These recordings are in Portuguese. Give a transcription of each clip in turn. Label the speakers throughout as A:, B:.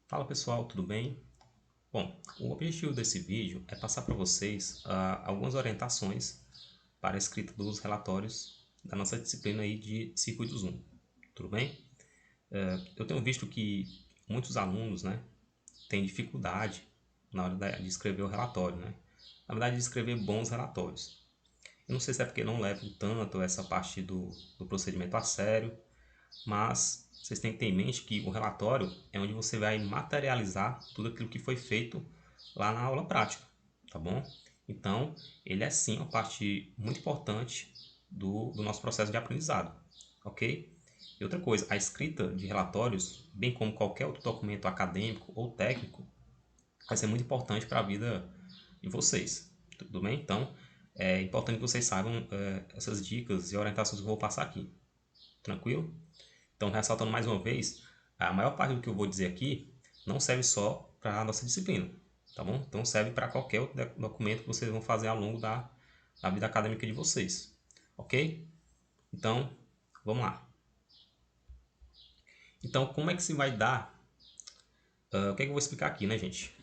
A: Fala pessoal, tudo bem? Bom, o objetivo desse vídeo é passar para vocês algumas orientações para a escrita dos relatórios da nossa disciplina aí de circuitos 1, tudo bem? Eu tenho visto que muitos alunos, né, têm dificuldade na hora de escrever o relatório, né? Na verdade, de escrever bons relatórios. Eu não sei se é porque não levam tanto essa parte do procedimento a sério, mas vocês têm que ter em mente que o relatório é onde você vai materializar tudo aquilo que foi feito lá na aula prática, tá bom? Então, ele é sim uma parte muito importante do nosso processo de aprendizado, ok? E outra coisa, a escrita de relatórios, bem como qualquer outro documento acadêmico ou técnico, vai ser muito importante para a vida de vocês, tudo bem? Então, é importante que vocês saibam essas dicas e orientações que eu vou passar aqui, tranquilo? Então, ressaltando mais uma vez, a maior parte do que eu vou dizer aqui não serve só para a nossa disciplina, tá bom? Então, serve para qualquer outro documento que vocês vão fazer ao longo da vida acadêmica de vocês, ok? Então, vamos lá. Então, como é que se vai dar? O que é que eu vou explicar aqui, né, gente?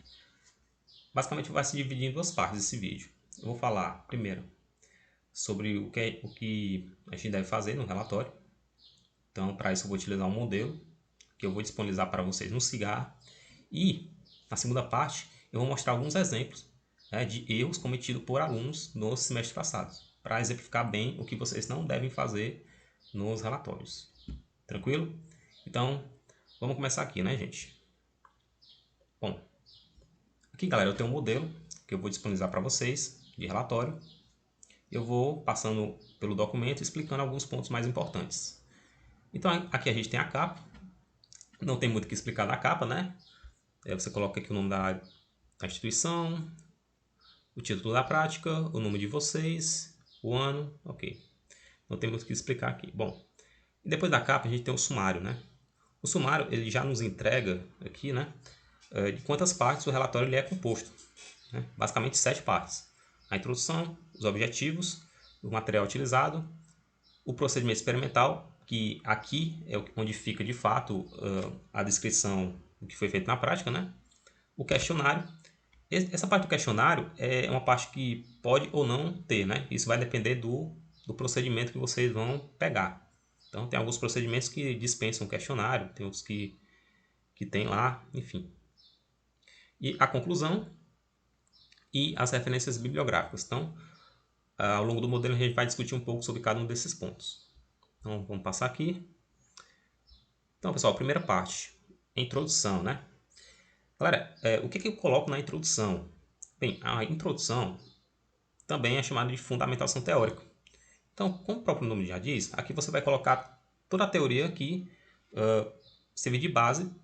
A: Basicamente, vai se dividir em duas partes esse vídeo. Eu vou falar, primeiro, sobre o que a gente deve fazer no relatório. Então, para isso, eu vou utilizar um modelo que eu vou disponibilizar para vocês no Cigar. E, na segunda parte, eu vou mostrar alguns exemplos, né, de erros cometidos por alunos nos semestres passados, para exemplificar bem o que vocês não devem fazer nos relatórios. Tranquilo? Então, vamos começar aqui, né, gente? Bom, aqui, galera, eu tenho um modelo que eu vou disponibilizar para vocês de relatório. Eu vou passando pelo documento explicando alguns pontos mais importantes. Então, aqui a gente tem a capa. Não tem muito o que explicar na capa, né? Você coloca aqui o nome da instituição, o título da prática, o nome de vocês, o ano, ok. Não tem muito o que explicar aqui. Bom, e depois da capa a gente tem o sumário, né? O sumário ele já nos entrega aqui, né? De quantas partes o relatório ele é composto. Né? Basicamente 7 partes. A introdução, os objetivos, o material utilizado, o procedimento experimental, que aqui é onde fica de fato a descrição do que foi feito na prática, né? O questionário. Essa parte do questionário é uma parte que pode ou não ter, né? Isso vai depender do procedimento que vocês vão pegar. Então, tem alguns procedimentos que dispensam questionário, tem outros que tem lá, enfim. E a conclusão e as referências bibliográficas. Então, ao longo do modelo, a gente vai discutir um pouco sobre cada um desses pontos. Então, vamos passar aqui. Então, pessoal, primeira parte, introdução, né? Galera, o que eu coloco na introdução? Bem, a introdução também é chamada de fundamentação teórica. Então, como o próprio nome já diz, aqui você vai colocar toda a teoria que serve de base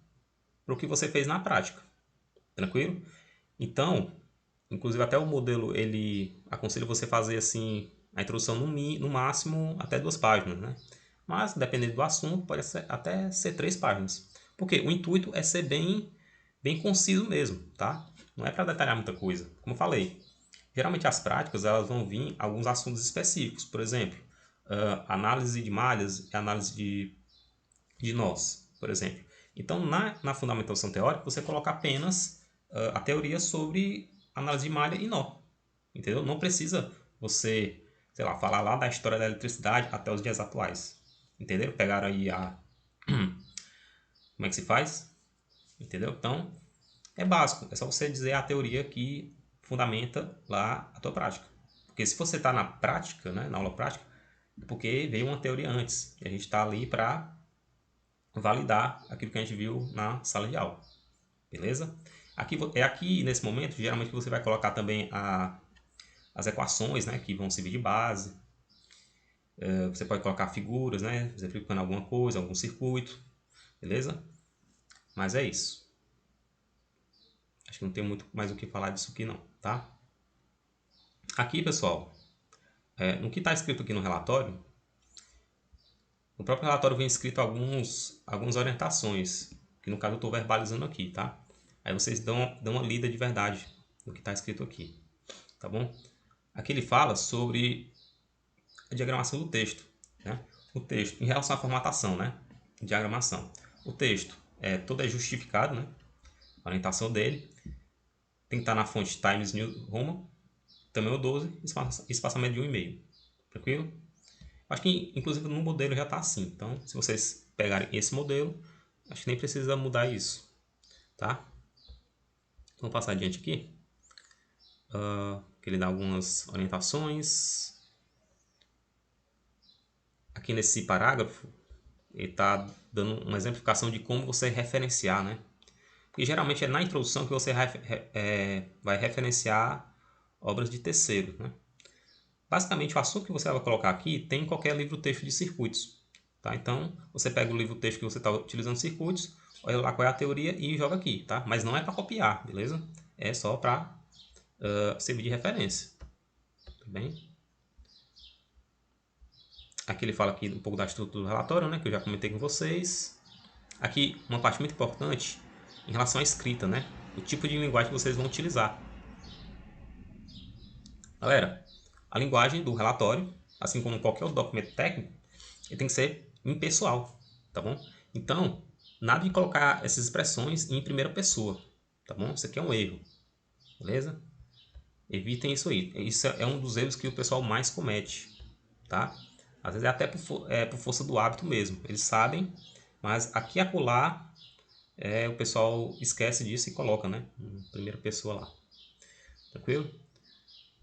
A: para o que você fez na prática. Tranquilo? Então, inclusive até o modelo ele aconselha você fazer assim a introdução no máximo até 2 páginas, né? Mas dependendo do assunto pode até ser 3 páginas, porque o intuito é ser bem conciso mesmo, tá? Não é para detalhar muita coisa. Como eu falei, geralmente as práticas elas vão vir alguns assuntos específicos, por exemplo, análise de malhas e análise de nós, por exemplo. Então, na fundamentação teórica, você coloca apenas a teoria sobre análise de malha e nó. Entendeu? Não precisa você, sei lá, falar lá da história da eletricidade até os dias atuais. Entendeu? Pegaram aí a. Como é que se faz? Entendeu? Então, é básico. É só você dizer a teoria que fundamenta lá a tua prática. Porque se você está na prática, né, na aula prática, é porque veio uma teoria antes. E a gente está ali para validar aquilo que a gente viu na sala de aula. Beleza? Aqui nesse momento, geralmente você vai colocar também as equações, né, que vão servir de base. Você pode colocar figuras, né, exemplificando alguma coisa, algum circuito. Beleza? Mas é isso. Acho que não tem muito mais o que falar disso aqui não, tá? Aqui, pessoal, no que está escrito aqui no relatório, no próprio relatório vem escrito algumas orientações, que no caso eu estou verbalizando aqui, tá? Aí vocês dão uma lida de verdade no que está escrito aqui, tá bom? Aqui ele fala sobre a diagramação do texto, né? O texto, em relação à formatação, né? Diagramação. O texto todo é justificado, né? orientação dele. Tem que estar na fonte Times New Roman, tamanho 12, espaçamento de 1,5. Tranquilo? Acho que inclusive no modelo já está assim. Então, se vocês pegarem esse modelo, acho que nem precisa mudar isso. Tá? Vamos passar adiante aqui. Que ele dá algumas orientações. Aqui nesse parágrafo, ele está dando uma exemplificação de como você referenciar, né? Porque geralmente é na introdução que você vai referenciar obras de terceiros, né? Basicamente, o assunto que você vai colocar aqui tem em qualquer livro-texto de circuitos. Tá? Então, você pega o livro-texto que você está utilizando circuitos, olha lá qual é a teoria e joga aqui. Tá? Mas não é para copiar, beleza? É só para servir de referência. Tá bem? Aqui ele fala aqui um pouco da estrutura do relatório, né, que eu já comentei com vocês. Aqui, uma parte muito importante em relação à escrita, né? O tipo de linguagem que vocês vão utilizar. Galera, a linguagem do relatório, assim como qualquer outro documento técnico, ele tem que ser impessoal, tá bom? Então, nada de colocar essas expressões em primeira pessoa, tá bom? Isso aqui é um erro, beleza? Evitem isso aí. Isso é um dos erros que o pessoal mais comete, tá? Às vezes é até por força do hábito mesmo. Eles sabem, mas aqui e acolá o pessoal esquece disso e coloca, né? Em primeira pessoa lá. Tranquilo?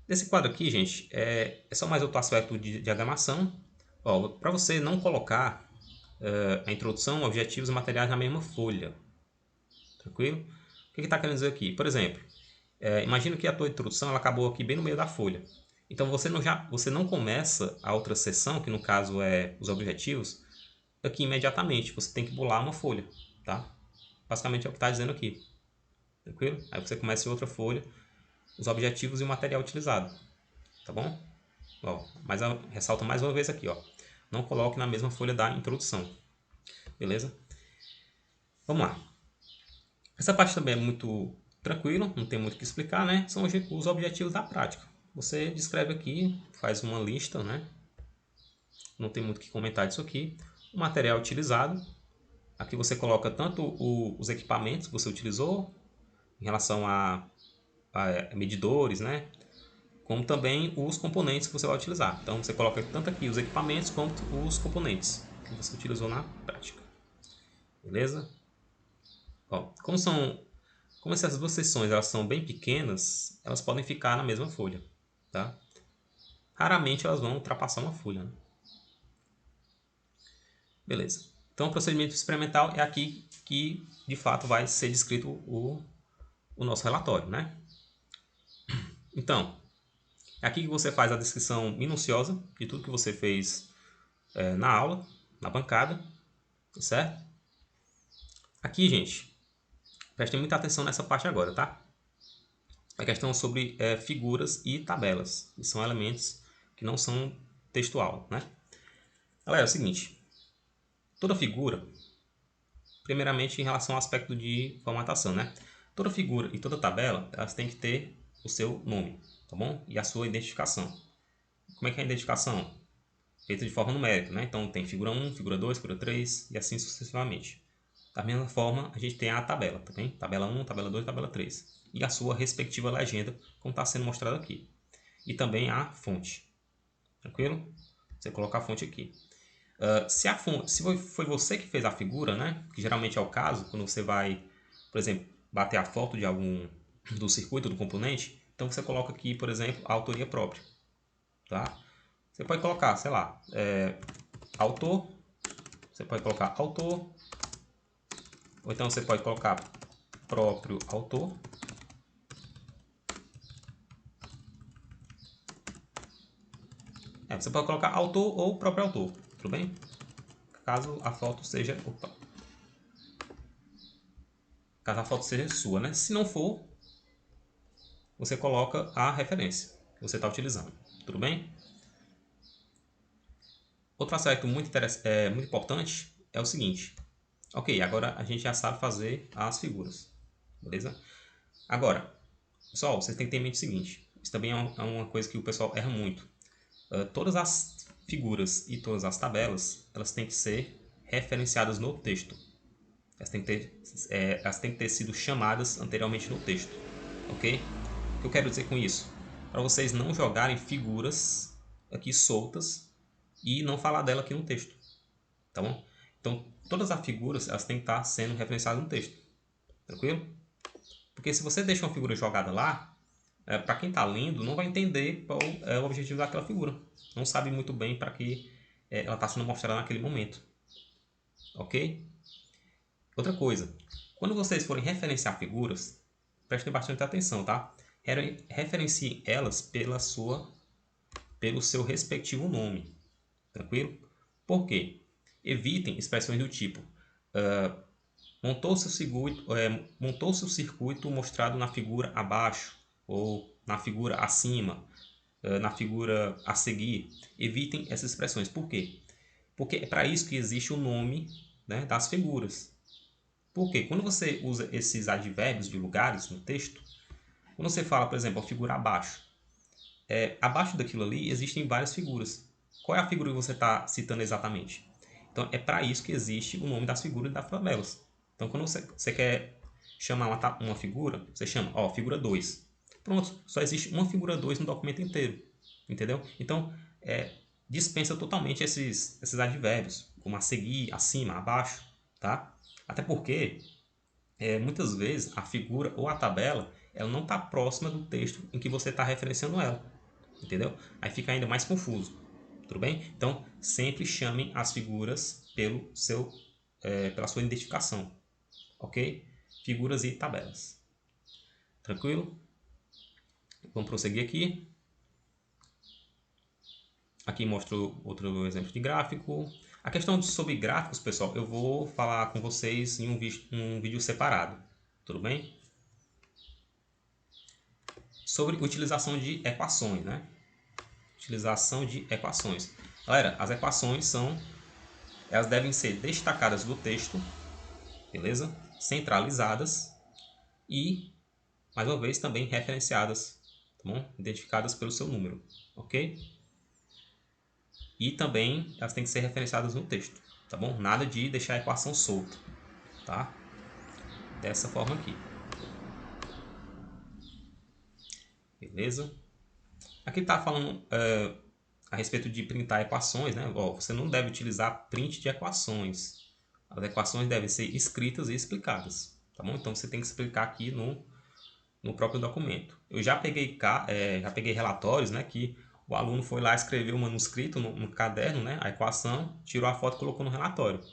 A: Nesse quadro aqui, gente, é só mais outro aspecto de diagramação. Para você não colocar a introdução, objetivos e materiais na mesma folha. Tranquilo? O que está querendo dizer aqui? Por exemplo, imagina que a tua introdução ela acabou aqui bem no meio da folha. Então você não começa a outra seção, que no caso é os objetivos, aqui imediatamente. Você tem que pular uma folha, tá? Basicamente é o que está dizendo aqui. Tranquilo? Aí você começa em outra folha, os objetivos e o material utilizado. Tá bom? Mas ressalta mais uma vez aqui, ó. Não coloque na mesma folha da introdução. Beleza? Vamos lá. Essa parte também é muito tranquila, não tem muito o que explicar, né? São os objetivos da prática. Você descreve aqui, faz uma lista, né? Não tem muito o que comentar disso aqui. O material utilizado. Aqui você coloca tanto os equipamentos que você utilizou, em relação a medidores, né? Como também os componentes que você vai utilizar. Então você coloca tanto aqui os equipamentos quanto os componentes que você utilizou na prática. Beleza? Como essas duas seções elas são bem pequenas, elas podem ficar na mesma folha. Tá? Raramente elas vão ultrapassar uma folha. Né? Beleza. Então o procedimento experimental é aqui que de fato vai ser descrito o nosso relatório. Né? Então, é aqui que você faz a descrição minuciosa de tudo que você fez na aula, na bancada, certo? Aqui, gente, prestem muita atenção nessa parte agora, tá? A questão sobre figuras e tabelas, que são elementos que não são textual, né? Galera, é o seguinte, toda figura, primeiramente em relação ao aspecto de formatação, né? Toda figura e toda tabela, elas têm que ter o seu nome, tá bom? E a sua identificação. Como é que é a identificação? Feita de forma numérica, né? Então tem figura 1, figura 2, figura 3 e assim sucessivamente. Da mesma forma, a gente tem a tabela, tá bem? Tabela 1, tabela 2, tabela 3. E a sua respectiva legenda, como está sendo mostrado aqui. E também a fonte. Tranquilo? Você coloca a fonte aqui. Se foi você que fez a figura, né? Que geralmente é o caso, quando você vai, por exemplo, bater a foto de algum do circuito, do componente, então você coloca aqui, por exemplo, a autoria própria. Tá? Você pode colocar, sei lá, autor. Você pode colocar autor. Ou então você pode colocar próprio autor. Você pode colocar autor ou próprio autor, tudo bem? Caso a foto seja... Caso a foto seja sua, né? Se não for, você coloca a referência que você está utilizando, tudo bem? Outro aspecto muito importante é o seguinte. Ok, agora a gente já sabe fazer as figuras, beleza? Agora, pessoal, vocês têm que ter em mente o seguinte. Isso também é uma coisa que o pessoal erra muito. Todas as figuras e todas as tabelas, elas têm que ser referenciadas no texto. Elas têm que ter sido chamadas anteriormente no texto, ok? O que eu quero dizer com isso? Para vocês não jogarem figuras aqui soltas e não falar dela aqui no texto, tá bom? Então, todas as figuras elas têm que estar sendo referenciadas no texto, tranquilo? Porque se você deixa uma figura jogada lá, para quem está lendo não vai entender qual é o objetivo daquela figura. Não sabe muito bem para que ela está sendo mostrada naquele momento, ok? Outra coisa, quando vocês forem referenciar figuras, prestem bastante atenção, tá? Referenciem elas pelo seu respectivo nome, tranquilo? Por quê? Evitem expressões do tipo montou-se o circuito mostrado na figura abaixo ou na figura acima, na figura a seguir. Evitem essas expressões. Por quê? Porque é para isso que existe o nome, né, das figuras. Porque quando você usa esses advérbios de lugares no texto, quando você fala, por exemplo, a figura abaixo, abaixo daquilo ali existem várias figuras. Qual é a figura que você está citando exatamente? Então é para isso que existe o nome das figuras e das tabelas. Então quando você quer chamar uma figura, você chama, ó, figura 2. Pronto, só existe uma figura 2 no documento inteiro. Entendeu? Então dispensa totalmente esses advérbios, como a seguir, acima, abaixo, tá? Até porque muitas vezes a figura ou a tabela ela não está próxima do texto em que você está referenciando ela, entendeu? Aí fica ainda mais confuso, tudo bem? Então sempre chamem as figuras pela sua identificação, ok? Figuras e tabelas, tranquilo? Vamos prosseguir aqui. Aqui mostro outro exemplo de gráfico. A questão sobre gráficos, pessoal, eu vou falar com vocês em um vídeo separado, tudo bem? Sobre utilização de equações, né? Utilização de equações. Galera, as equações elas devem ser destacadas do texto, beleza? Centralizadas e, mais uma vez, também referenciadas, tá bom? Identificadas pelo seu número, ok? E também elas têm que ser referenciadas no texto, tá bom? Nada de deixar a equação solta, tá? Dessa forma aqui. Beleza? Aqui está falando a respeito de printar equações, né? Ó, você não deve utilizar print de equações. As equações devem ser escritas e explicadas, tá bom? Então você tem que explicar aqui no próprio documento. Eu já peguei relatórios, né, que o aluno foi lá escrever o manuscrito no caderno, né, a equação, tirou a foto e colocou no relatório.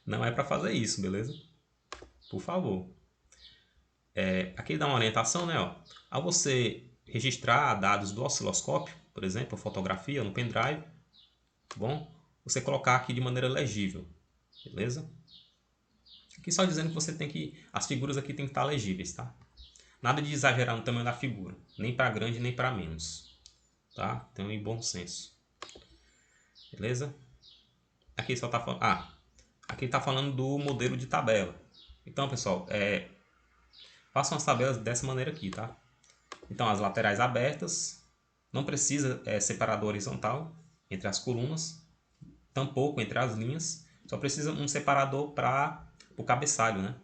A: Não é para fazer isso, beleza? Por favor. Aqui dá uma orientação, né? Ó. Ao você registrar dados do osciloscópio, por exemplo, fotografia no pendrive, bom, você colocar aqui de maneira legível, beleza? Aqui só dizendo que as figuras aqui tem que estar legíveis, tá? Nada de exagerar no tamanho da figura, nem para grande nem para menos, tá? Então, em bom senso, beleza? Aqui só tá falando, aqui está falando do modelo de tabela. Então, pessoal, façam as tabelas dessa maneira aqui, tá? Então, as laterais abertas, não precisa separador horizontal entre as colunas, tampouco entre as linhas, só precisa um separador para o cabeçalho, né?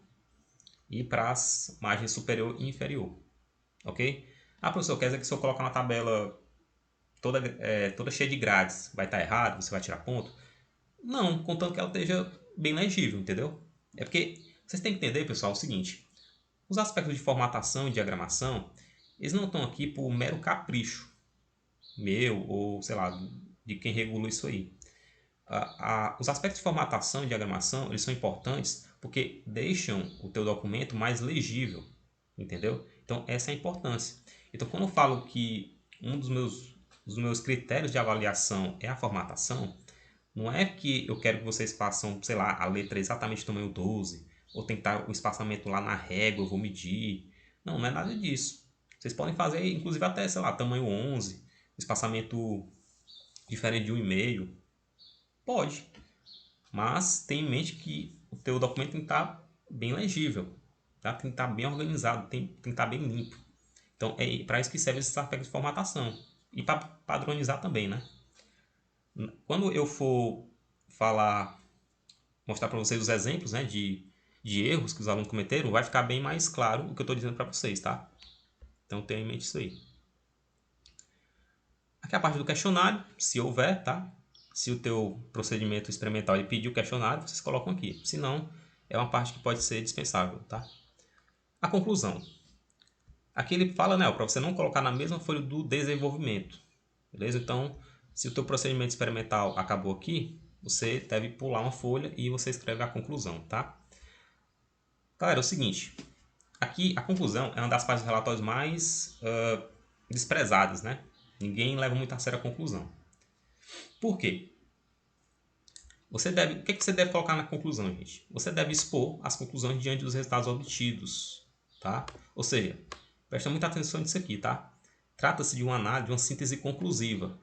A: E para as margens superior e inferior, ok? Professor, quer dizer que se eu colocar uma tabela toda cheia de grades, vai estar errado? Você vai tirar ponto? Não, contanto que ela esteja bem legível, entendeu? É porque vocês têm que entender, pessoal, o seguinte: os aspectos de formatação e diagramação, eles não estão aqui por mero capricho meu ou, sei lá, de quem regula isso aí. Os aspectos de formatação e diagramação, eles são importantes porque deixam o teu documento mais legível, entendeu? Então, essa é a importância. Então, quando eu falo que um dos meus critérios de avaliação é a formatação, não é que eu quero que vocês façam, sei lá, a letra exatamente tamanho 12, ou tentar o espaçamento lá na régua, eu vou medir. Não, não é nada disso. Vocês podem fazer, inclusive, até, sei lá, tamanho 11, espaçamento diferente de 1,5. Pode, mas tenha em mente que o teu documento tem que estar bem legível, tá? Tem que estar bem organizado, tem que estar bem limpo. Então, é para isso que serve esses aspectos de formatação. E para padronizar também, né? Quando eu for falar mostrar para vocês os exemplos, né, de erros que os alunos cometeram, vai ficar bem mais claro o que eu estou dizendo para vocês, tá? Então tenha em mente isso aí. Aqui é a parte do questionário, se houver, tá? Se o teu procedimento experimental ele pedir o questionário, vocês colocam aqui. Se não, é uma parte que pode ser dispensável, tá? A conclusão. Aqui ele fala, né, para você não colocar na mesma folha do desenvolvimento, beleza? Então, se o teu procedimento experimental acabou aqui, você deve pular uma folha e você escreve a conclusão, tá? Galera, é o seguinte, aqui a conclusão é uma das partes dos relatórios mais desprezadas, né? Ninguém leva muito a sério a conclusão. Por quê? O que é que você deve colocar na conclusão, gente? Você deve expor as conclusões diante dos resultados obtidos, tá? Ou seja, presta muita atenção nisso aqui, tá? Trata-se de uma análise, de uma síntese conclusiva.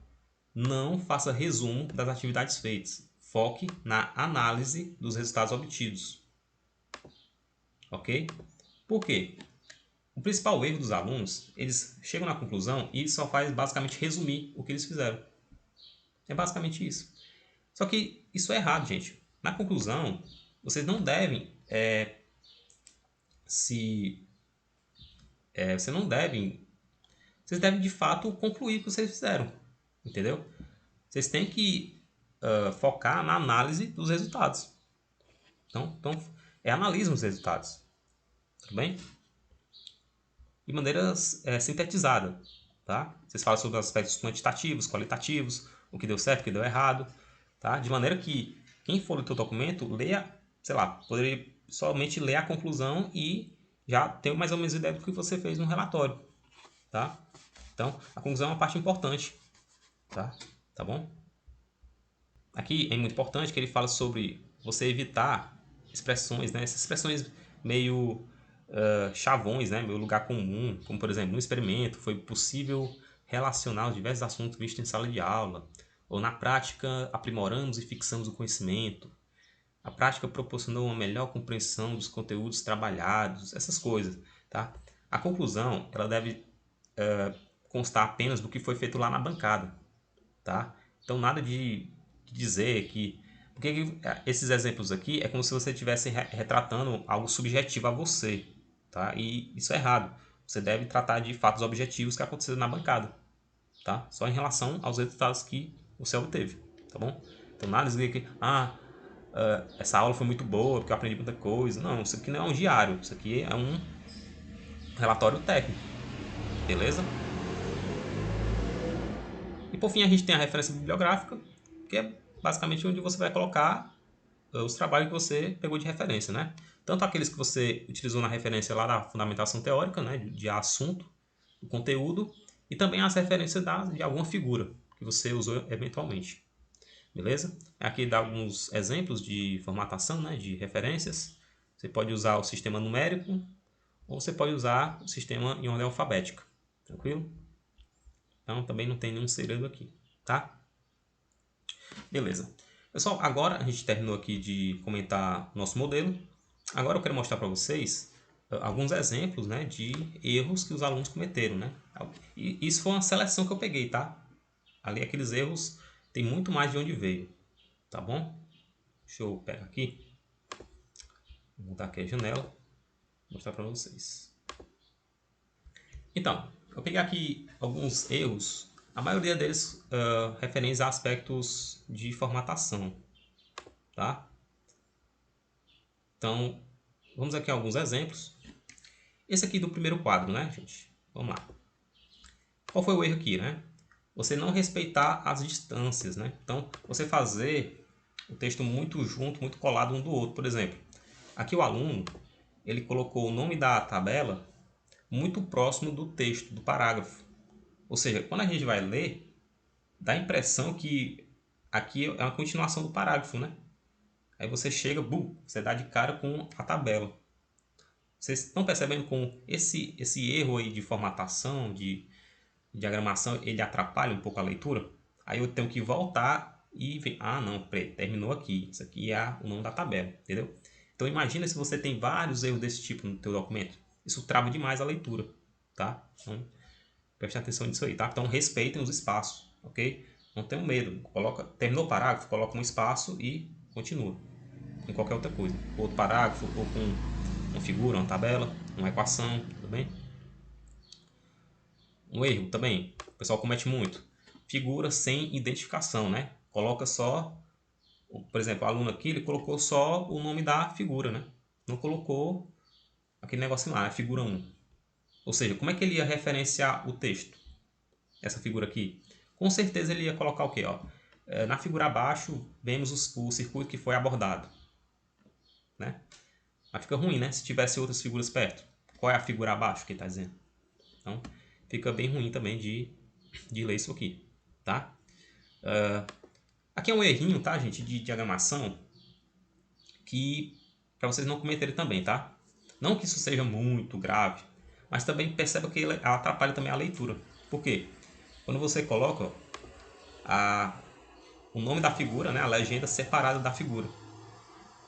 A: Não faça resumo das atividades feitas. Foque na análise dos resultados obtidos. Ok? Por quê? O principal erro dos alunos, eles chegam na conclusão e só faz basicamente resumir o que eles fizeram. É basicamente isso. Só que isso é errado, gente. Na conclusão, vocês não devem você não devem. Vocês devem de fato concluir o que vocês fizeram. Entendeu? Vocês têm que focar na análise dos resultados. Então analise os resultados. Tudo bem? De maneira sintetizada. Tá? Vocês falam sobre os aspectos quantitativos, qualitativos, o que deu certo, o que deu errado. Tá? De maneira que quem for ler o teu documento, leia, sei lá, poderia somente ler a conclusão e já ter mais ou menos ideia do que você fez no relatório. Tá? Então, a conclusão é uma parte importante. Tá bom? Aqui é muito importante que ele fala sobre você evitar expressões, né? Essas expressões meio chavões, né? Meio lugar comum, como por exemplo, no experimento foi possível relacionar os diversos assuntos vistos em sala de aula, ou na prática aprimoramos e fixamos o conhecimento, a prática proporcionou uma melhor compreensão dos conteúdos trabalhados, essas coisas, tá? A conclusão, ela deve constar apenas do que foi feito lá na bancada, tá? Então nada de dizer que... Porque esses exemplos aqui é como se você estivesse retratando algo subjetivo a você, tá? E isso é errado. Você deve tratar de fatos objetivos que aconteceram na bancada, tá? Só em relação aos resultados que você obteve, tá bom? Então nada de dizer que essa aula foi muito boa porque eu aprendi muita coisa. Não, isso aqui não é um diário, isso aqui é um relatório técnico, beleza? E por fim a gente tem a referência bibliográfica, que é basicamente onde você vai colocar os trabalhos que você pegou de referência, né? Tanto aqueles que você utilizou na referência lá da fundamentação teórica, né, de assunto, do conteúdo, e também as referências de alguma figura que você usou eventualmente. Beleza? Aqui dá alguns exemplos de formatação, né, de referências. Você pode usar o sistema numérico ou você pode usar o sistema em ordem alfabética. Tranquilo? Então também não tem nenhum segredo aqui, tá? Beleza. Pessoal, agora a gente terminou aqui de comentar nosso modelo. Agora eu quero mostrar para vocês alguns exemplos, né, de erros que os alunos cometeram, né? E isso foi uma seleção que eu peguei, tá? Ali aqueles erros tem muito mais de onde veio, tá bom? Deixa eu pegar aqui, vou mudar aqui a janela, mostrar para vocês. Então, eu peguei aqui alguns erros, a maioria deles referentes a aspectos de formatação, tá? Então, vamos aqui a alguns exemplos. Esse aqui do primeiro quadro, né, gente? Vamos lá. Qual foi o erro aqui, né? Você não respeitar as distâncias, né? Então, você fazer o texto muito junto, muito colado um do outro. Por exemplo, aqui o aluno, ele colocou o nome da tabela muito próximo do texto, do parágrafo. Ou seja, quando a gente vai ler, dá a impressão que aqui é uma continuação do parágrafo, né? Aí você chega, você dá de cara com a tabela. Vocês estão percebendo como esse erro aí de formatação, de diagramação, ele atrapalha um pouco a leitura? Aí eu tenho que voltar e ver, não, terminou aqui, isso aqui é o nome da tabela, entendeu? Então imagina se você tem vários erros desse tipo no teu documento. Isso trava demais a leitura, tá? Então, preste atenção nisso aí, tá? Então respeitem os espaços, ok? Não tenham medo. Terminou o parágrafo, coloca um espaço e continua. em qualquer outra coisa, outro parágrafo, ou com uma figura, uma tabela, uma equação, tudo bem? Um erro também, o pessoal comete muito, figura sem identificação, né? Coloca só, por exemplo, o aluno aqui, ele colocou só o nome da figura, né? Não colocou aquele negócio lá, a figura 1. Ou seja, como é que ele ia referenciar o texto? Essa figura aqui. Com certeza ele ia colocar o quê? Ó? Na figura abaixo, vemos o circuito que foi abordado. Né? Mas fica ruim, né? Se tivesse outras figuras perto. Qual é a figura abaixo que ele está dizendo? Então, fica bem ruim também de ler isso aqui. Tá? Aqui é um errinho, tá, gente, de diagramação que para vocês não cometerem também, tá? Não que isso seja muito grave, mas também perceba que ela atrapalha também a leitura. Por quê? Quando você coloca o nome da figura, né, a legenda separada da figura.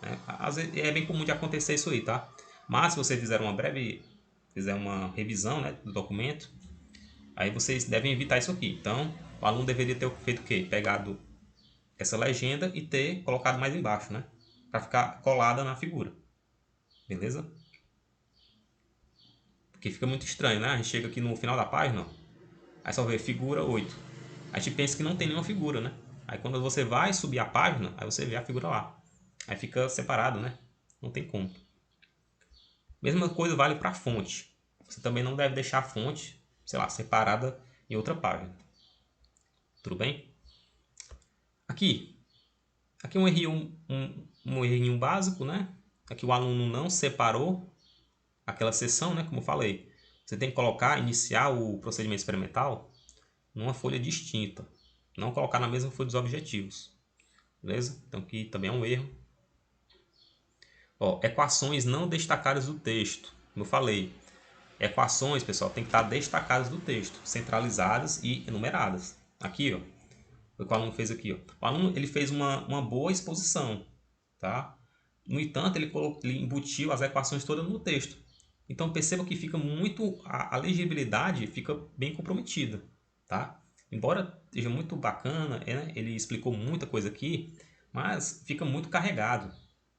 A: Né? Às vezes é bem comum de acontecer isso aí, tá? Mas se você fizer uma revisão, né, do documento, aí vocês devem evitar isso aqui. Então, o aluno deveria ter feito o quê? Pegado essa legenda e ter colocado mais embaixo, né? Para ficar colada na figura. Beleza? Porque fica muito estranho, né? A gente chega aqui no final da página, aí só vê figura 8. Aí a gente pensa que não tem nenhuma figura, né? Aí quando você vai subir a página, aí você vê a figura lá. Aí fica separado, né? Não tem como. Mesma coisa vale para a fonte. Você também não deve deixar a fonte, sei lá, separada em outra página. Tudo bem? Aqui é um errinho básico, né? Aqui o aluno não separou aquela seção, né? Como eu falei. Você tem que iniciar o procedimento experimental numa folha distinta. Não colocar na mesma folha dos objetivos. Beleza? Então aqui também é um erro. Ó, equações não destacadas do texto. Como eu falei, equações, pessoal, tem que estar destacadas do texto, centralizadas e enumeradas. Aqui, ó, o que o aluno fez aqui, ó. O aluno ele fez uma boa exposição, tá? No entanto, ele embutiu as equações todas no texto. Então perceba que fica muito a legibilidade fica bem comprometida, tá? Embora seja muito bacana, né? Ele explicou muita coisa aqui, mas fica muito carregado,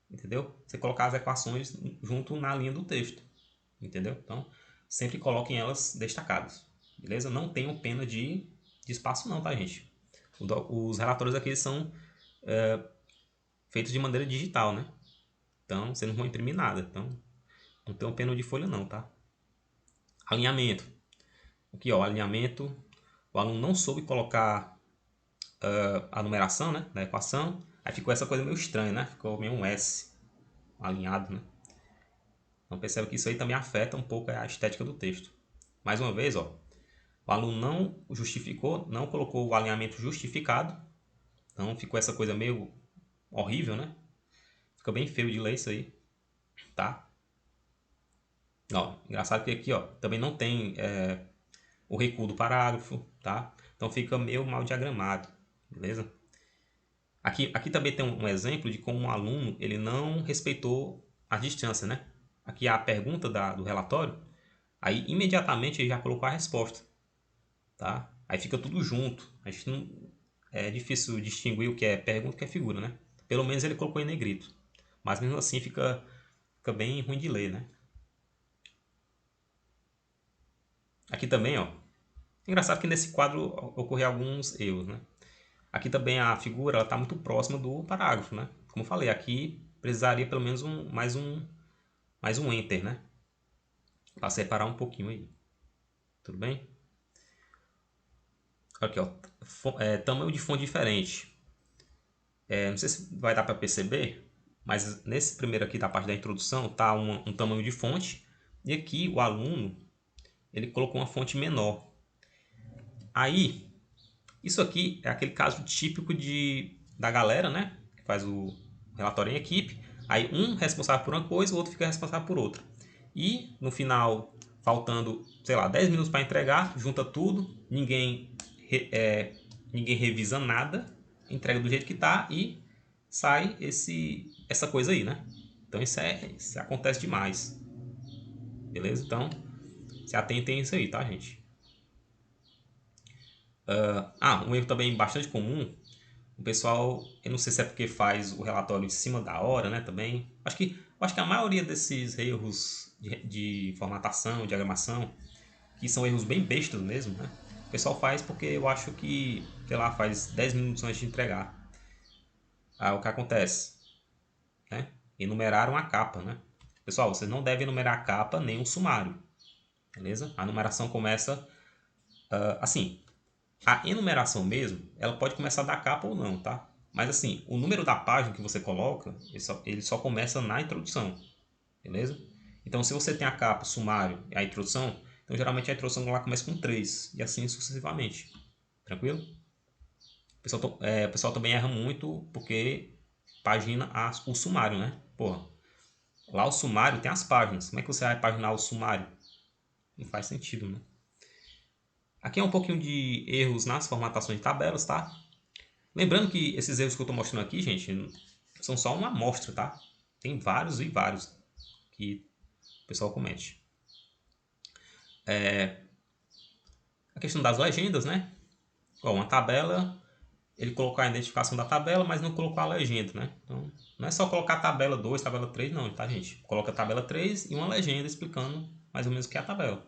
A: entendeu? Você colocar as equações junto na linha do texto, entendeu? Então sempre coloquem elas destacadas, beleza? Não tenham pena de espaço não, tá, gente? Os relatórios aqui são feitos de maneira digital, né? Então você não vai imprimir nada, então não tenham pena de folha não, tá? Alinhamento. Aqui, ó, alinhamento. O aluno não soube colocar a numeração, né, da equação. Aí ficou essa coisa meio estranha, né? Ficou meio um S alinhado, né? Então percebe que isso aí também afeta um pouco a estética do texto. Mais uma vez, ó, o aluno não justificou, não colocou o alinhamento justificado. Então ficou essa coisa meio horrível, né? Fica bem feio de ler isso aí, tá? Ó, engraçado que aqui, ó, também não tem o recuo do parágrafo, tá? Então fica meio mal diagramado, beleza? Aqui também tem um exemplo de como um aluno ele não respeitou a distância, né? Aqui a pergunta do relatório, aí imediatamente ele já colocou a resposta, tá? Aí fica tudo junto. A gente não, é difícil distinguir o que é pergunta e o que é figura, né? Pelo menos ele colocou em negrito. Mas mesmo assim fica bem ruim de ler, né? Aqui também, ó. Engraçado que nesse quadro ocorreram alguns erros, né? Aqui também a figura está muito próxima do parágrafo, né? Como eu falei, aqui precisaria pelo menos mais um enter, né? Para separar um pouquinho aí. Tudo bem? Aqui, ó. Tamanho de fonte diferente. Não sei se vai dar para perceber, mas nesse primeiro aqui da parte da introdução tá um tamanho de fonte. E aqui o aluno ele colocou uma fonte menor. Aí, isso aqui é aquele caso típico da galera, né? Que faz o relatório em equipe. Aí um responsável por uma coisa, o outro fica responsável por outra. E no final, faltando, sei lá, 10 minutos para entregar, junta tudo, ninguém revisa nada, entrega do jeito que tá e sai essa coisa aí, né? Então isso acontece demais. Beleza? Então, se atentem a isso aí, tá, gente? Um erro também bastante comum O pessoal, eu não sei se é porque faz o relatório em cima da hora, né, também. Acho que a maioria desses erros de formatação, diagramação, que são erros bem bestas mesmo, né? O pessoal faz porque eu acho que, sei lá, faz 10 minutos antes de entregar. Aí o que acontece, né? Enumeraram a capa, né? Pessoal, vocês não devem enumerar a capa nem o sumário, beleza? A numeração começa assim. A enumeração mesmo, ela pode começar da capa ou não, tá? Mas assim, o número da página que você coloca, ele só começa na introdução, beleza? Então, se você tem a capa, o sumário e a introdução, então geralmente a introdução lá começa com 3 e assim sucessivamente. Tranquilo? O pessoal também erra muito porque pagina o sumário, né? Porra, lá o sumário tem as páginas. Como é que você vai paginar o sumário? Não faz sentido, né? Aqui é um pouquinho de erros nas formatações de tabelas, tá? Lembrando que esses erros que eu estou mostrando aqui, gente, são só uma amostra, tá? Tem vários e vários que o pessoal comete. A questão das legendas, né? Ó, uma tabela, ele colocou a identificação da tabela, mas não colocou a legenda, né? Então, não é só colocar a tabela 2, tabela 3, não, tá, gente? Coloca a tabela 3 e uma legenda explicando mais ou menos o que é a tabela.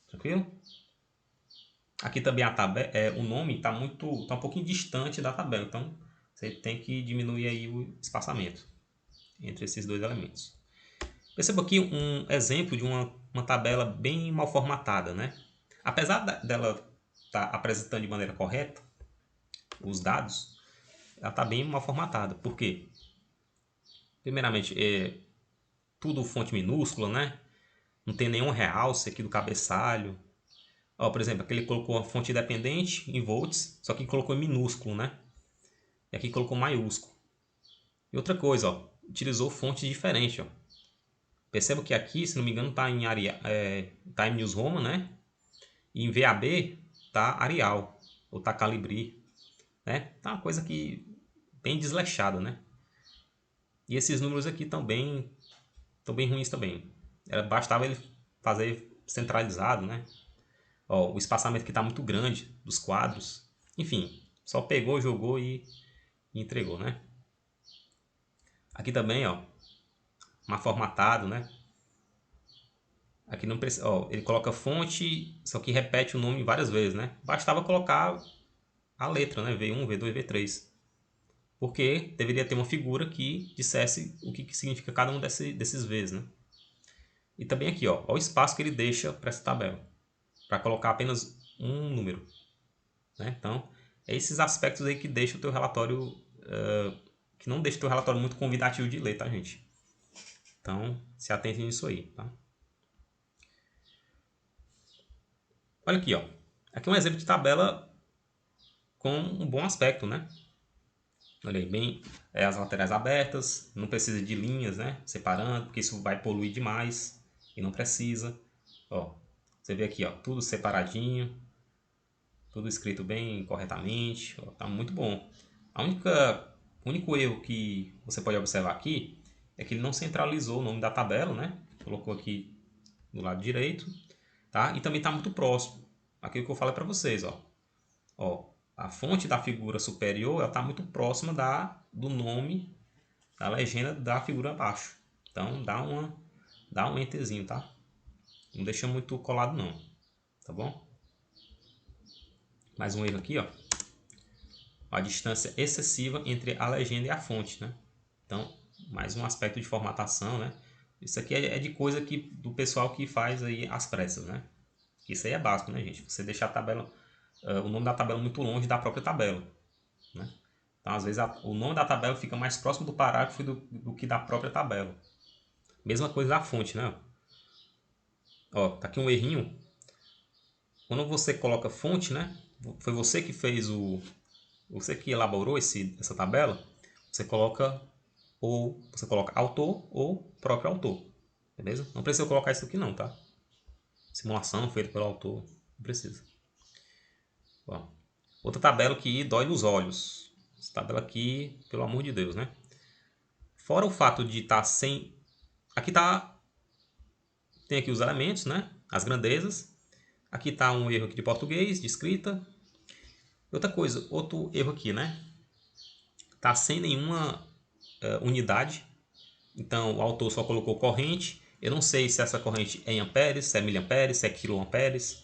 A: Tranquilo? Aqui também o nome está tá um pouquinho distante da tabela, então você tem que diminuir aí o espaçamento entre esses dois elementos. Perceba aqui um exemplo de uma tabela bem mal formatada, né? Apesar dela estar apresentando de maneira correta os dados, ela está bem mal formatada. Por quê? Primeiramente, tudo fonte minúscula, né? Não tem nenhum realce aqui do cabeçalho. Ó, por exemplo, aqui ele colocou a fonte independente em volts, só que colocou em minúsculo, né? E aqui colocou maiúsculo. E outra coisa, ó, utilizou fontes diferentes, ó. Perceba que aqui, se não me engano, está em Time News Roman, né? E em VAB tá Arial ou tá Calibri, né? Tá uma coisa que bem desleixada, né? E esses números aqui estão bem ruins também. Bastava ele fazer centralizado, né? Ó, o espaçamento aqui está muito grande dos quadros. Enfim, só pegou, jogou e entregou, né? Aqui também, ó, mal formatado, né? Aqui não precisa, ó, ele coloca fonte, só que repete o nome várias vezes, né? Bastava colocar a letra, né? V1, V2, V3. Porque deveria ter uma figura que dissesse o que significa cada um desses Vs, né? E também aqui, ó o espaço que ele deixa para essa tabela, para colocar apenas um número, né? Então, é esses aspectos aí que deixam o teu relatório, que não deixa o teu relatório muito convidativo de ler, tá, gente? Então, se atentem nisso aí, tá? Olha aqui, ó. Aqui é um exemplo de tabela com um bom aspecto, né? Olha aí, bem, as laterais abertas, não precisa de linhas, né? Separando, porque isso vai poluir demais e não precisa. Ó, você vê aqui, ó, tudo separadinho, tudo escrito bem corretamente, ó, tá muito bom. O único erro que você pode observar aqui é que ele não centralizou o nome da tabela, né? Colocou aqui do lado direito, tá? E também está muito próximo. Aquilo que eu falei para vocês, ó. Ó, a fonte da figura superior está muito próxima do nome da legenda da figura abaixo. Então dá um enterzinho, tá? Não deixa muito colado não, tá bom? Mais um erro aqui, ó. A distância excessiva entre a legenda e a fonte, né? Então, mais um aspecto de formatação, né? Isso aqui é de coisa do pessoal que faz aí as pressas, né? Isso aí é básico, né, gente? Você deixar a tabela, o nome da tabela muito longe da própria tabela, né? Então, às vezes, o nome da tabela fica mais próximo do parágrafo do que da própria tabela. Mesma coisa da fonte, né? Ó, tá aqui um errinho. Quando você coloca fonte, né? Foi você que fez você que elaborou essa tabela. Você coloca autor ou próprio autor. Beleza? Não precisa colocar isso aqui não, tá? Simulação feita pelo autor. Não precisa. Ó, outra tabela que dói nos olhos. Essa tabela aqui, pelo amor de Deus, né? Fora o fato de estar sem... Aqui tá... Tem aqui os elementos, né? As grandezas. Aqui está um erro aqui de português, de escrita. Outra coisa, outro erro aqui, né? tá sem nenhuma unidade. Então o autor só colocou corrente. Eu não sei se essa corrente é em amperes, se é miliamperes, se é quiloamperes.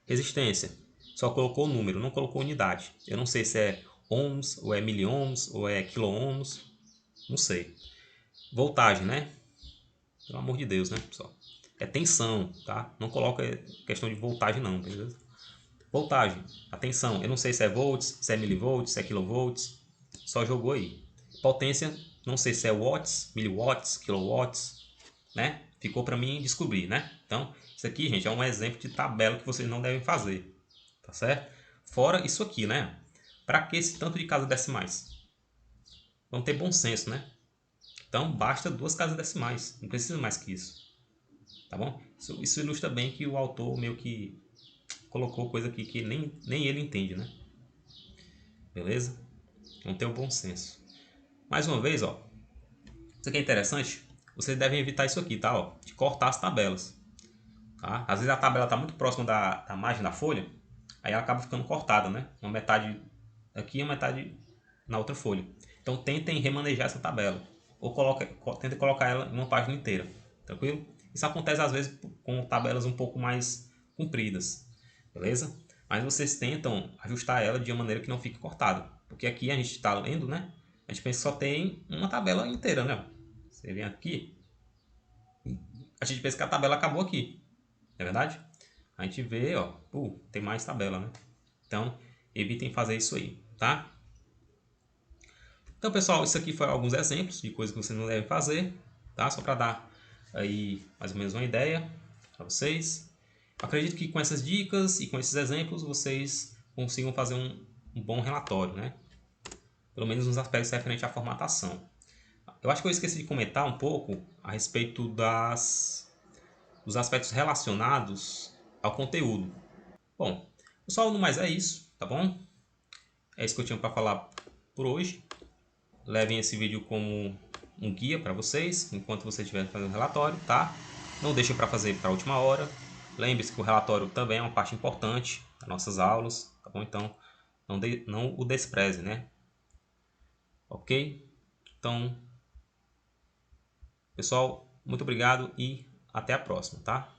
A: Resistência, só colocou o número, não colocou unidade. Eu não sei se é ohms, ou é miliohms, ou é quiloohms. Não sei. Voltagem, né? Pelo amor de Deus, né, pessoal? É tensão, tá? Não coloca questão de voltagem não, beleza? Voltagem, a tensão. Eu não sei se é volts, se é milivolts, se é kilovolts. Só jogou aí. Potência, não sei se é watts, miliwatts, kilowatts, né? Ficou para mim descobrir, né? Então, isso aqui, gente, é um exemplo de tabela que vocês não devem fazer, tá certo? Fora isso aqui, né? Para que esse tanto de casas decimais? Vamos ter bom senso, né? Então, basta 2 casas decimais, não precisa mais que isso, tá bom? Isso ilustra bem que o autor meio que colocou coisa aqui que nem ele entende, né? Beleza? Vamos ter o bom senso. Mais uma vez, ó, isso aqui é interessante. Vocês devem evitar isso aqui, tá? Ó, de cortar as tabelas. Tá? Às vezes a tabela está muito próxima da margem da folha, aí ela acaba ficando cortada, né? Uma metade aqui e uma metade na outra folha. Então tentem remanejar essa tabela. Ou tentem colocar ela em uma página inteira. Tranquilo? Isso acontece às vezes com tabelas um pouco mais compridas. Beleza? Mas vocês tentam ajustar ela de uma maneira que não fique cortada. Porque aqui a gente está lendo, né? A gente pensa que só tem uma tabela inteira, né? Você vem aqui, a gente pensa que a tabela acabou aqui. Não é verdade? A gente vê, ó, tem mais tabela, né? Então, evitem fazer isso aí, tá? Então, pessoal, isso aqui foi alguns exemplos de coisas que você não deve fazer, tá? Só para dar aí mais ou menos uma ideia para vocês. Acredito que com essas dicas e com esses exemplos vocês consigam fazer um bom relatório, né? Pelo menos nos aspectos referentes à formatação. Eu acho que eu esqueci de comentar um pouco a respeito dos aspectos relacionados ao conteúdo. Bom, pessoal, no mais é isso, tá bom? É isso que eu tinha para falar por hoje. Levem esse vídeo como um guia para vocês, enquanto você estiver fazendo relatório, tá? Não deixem para fazer para a última hora. Lembre-se que o relatório também é uma parte importante das nossas aulas, tá bom? Então, não o despreze, né? Ok? Então, pessoal, muito obrigado e até a próxima, tá?